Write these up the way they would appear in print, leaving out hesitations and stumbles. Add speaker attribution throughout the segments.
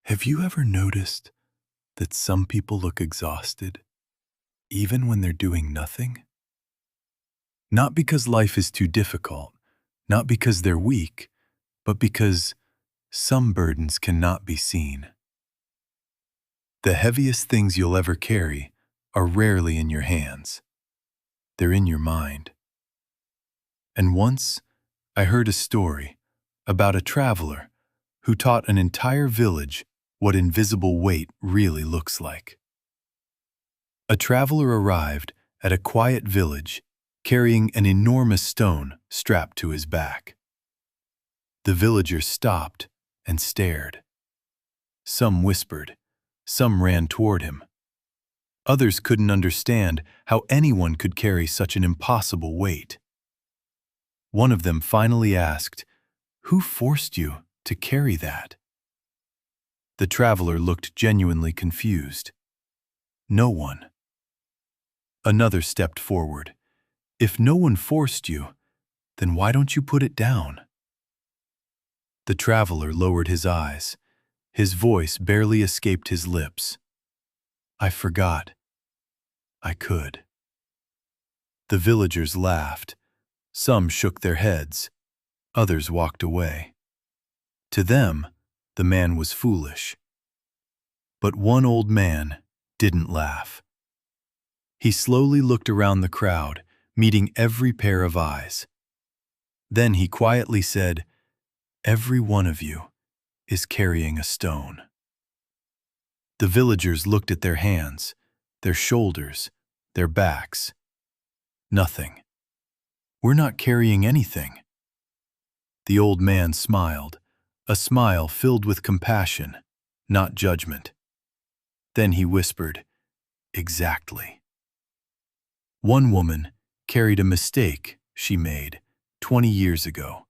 Speaker 1: Have you ever noticed that some people look exhausted, even when they're doing nothing? Not because life is too difficult, not because they're weak, but because some burdens cannot be seen. The heaviest things you'll ever carry are rarely in your hands. They're in your mind. And once, I heard a story about a traveler who taught an entire village what invisible weight really looks like. A traveler arrived at a quiet village carrying an enormous stone strapped to his back. The villagers stopped and stared. Some whispered, some ran toward him. Others couldn't understand how anyone could carry such an impossible weight. One of them finally asked, "Who forced you to carry that?" The traveler looked genuinely confused. No one. Another stepped forward. "If no one forced you, then why don't you put it down?" The traveler lowered his eyes. His voice barely escaped his lips. "I forgot. I could." The villagers laughed. Some shook their heads. Others walked away. To them, the man was foolish. But one old man didn't laugh. He slowly looked around the crowd, meeting every pair of eyes. Then he quietly said, "Every one of you is carrying a stone." The villagers looked at their hands, their shoulders, their backs. Nothing. "We're not carrying anything." The old man smiled, a smile filled with compassion, not judgment. Then he whispered, "Exactly." One woman carried a mistake she made 20 years ago.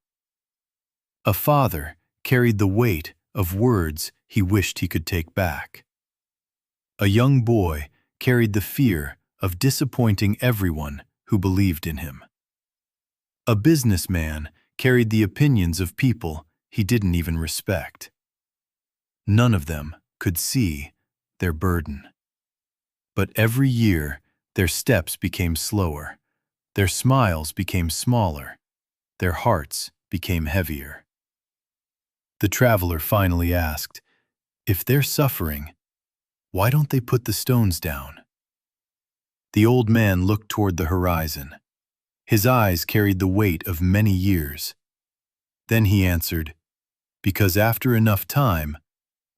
Speaker 1: A father carried the weight of words he wished he could take back. A young boy carried the fear of disappointing everyone who believed in him. A businessman carried the opinions of people he didn't even respect. None of them could see their burden. But every year, their steps became slower, their smiles became smaller, their hearts became heavier. The traveler finally asked, "If they're suffering, why don't they put the stones down?" The old man looked toward the horizon. His eyes carried the weight of many years. Then he answered, "Because after enough time,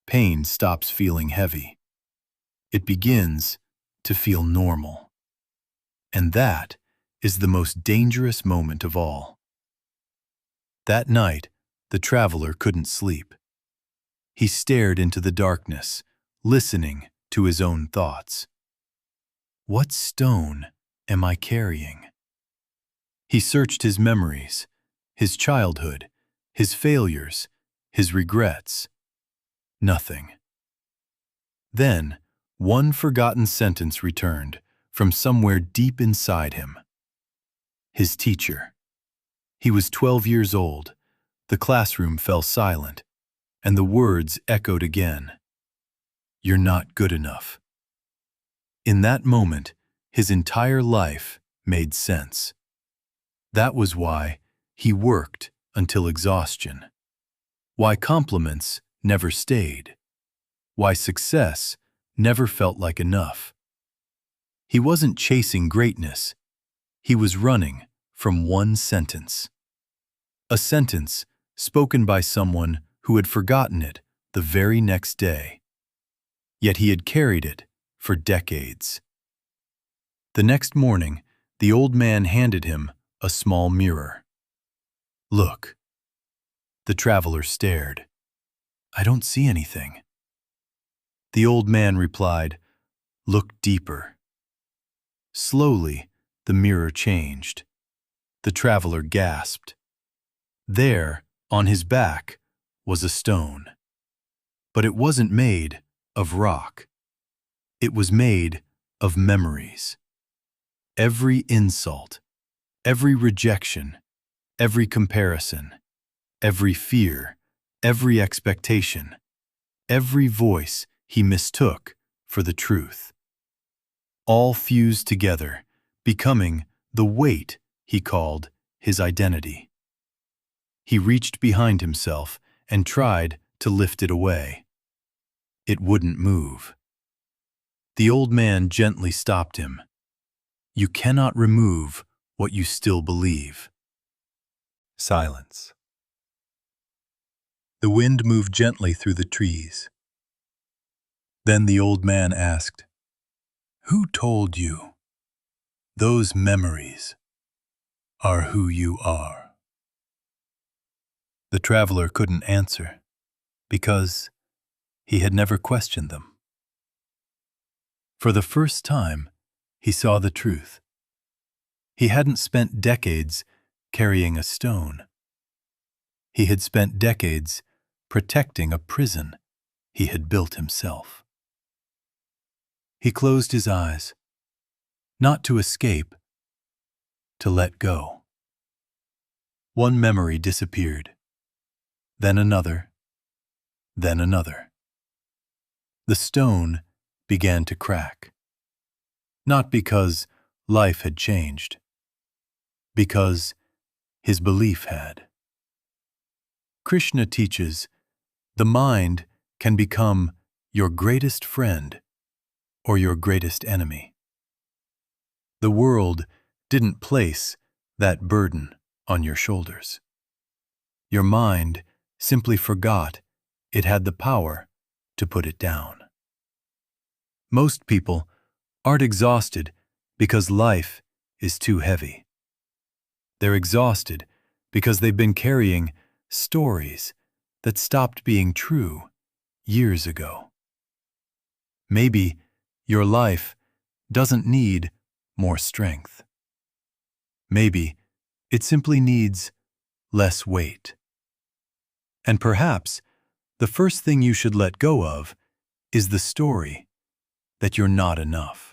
Speaker 1: pain stops feeling heavy. It begins to feel normal. And that is the most dangerous moment of all." That night, the traveler couldn't sleep. He stared into the darkness, listening to his own thoughts. What stone am I carrying? He searched his memories, his childhood, his failures, his regrets. Nothing. Then, one forgotten sentence returned from somewhere deep inside him. His teacher. He was 12 years old. The classroom fell silent, and the words echoed again. "You're not good enough." In that moment, his entire life made sense. That was why he worked until exhaustion. Why compliments never stayed. Why success never felt like enough. He wasn't chasing greatness. He was running from one sentence. A sentence spoken by someone who had forgotten it the very next day. Yet he had carried it for decades. The next morning, the old man handed him a small mirror. "Look." The traveler stared. "I don't see anything." The old man replied, "Look deeper." Slowly, the mirror changed. The traveler gasped. There, on his back, was a stone. But it wasn't made of rock. It was made of memories. Every insult, every rejection, every comparison, every fear, every expectation, every voice he mistook for the truth. All fused together, becoming the weight he called his identity. He reached behind himself and tried to lift it away. It wouldn't move. The old man gently stopped him. You cannot remove what you still believe. Silence. The wind moved gently through the trees. Then the old man asked, "Who told you? Those memories are who you are." The traveler couldn't answer because he had never questioned them. For the first time, he saw the truth. He hadn't spent decades carrying a stone. He had spent decades protecting a prison he had built himself. He closed his eyes, not to escape, to let go. One memory disappeared, then another, then another. The stone began to crack, not because life had changed, because his belief had. Krishna teaches, the mind can become your greatest friend or your greatest enemy. The world didn't place that burden on your shoulders. Your mind simply forgot it had the power to put it down. Most people aren't exhausted because life is too heavy. They're exhausted because they've been carrying stories that stopped being true years ago. Maybe your life doesn't need more strength. Maybe it simply needs less weight. And perhaps the first thing you should let go of is the story that you're not enough.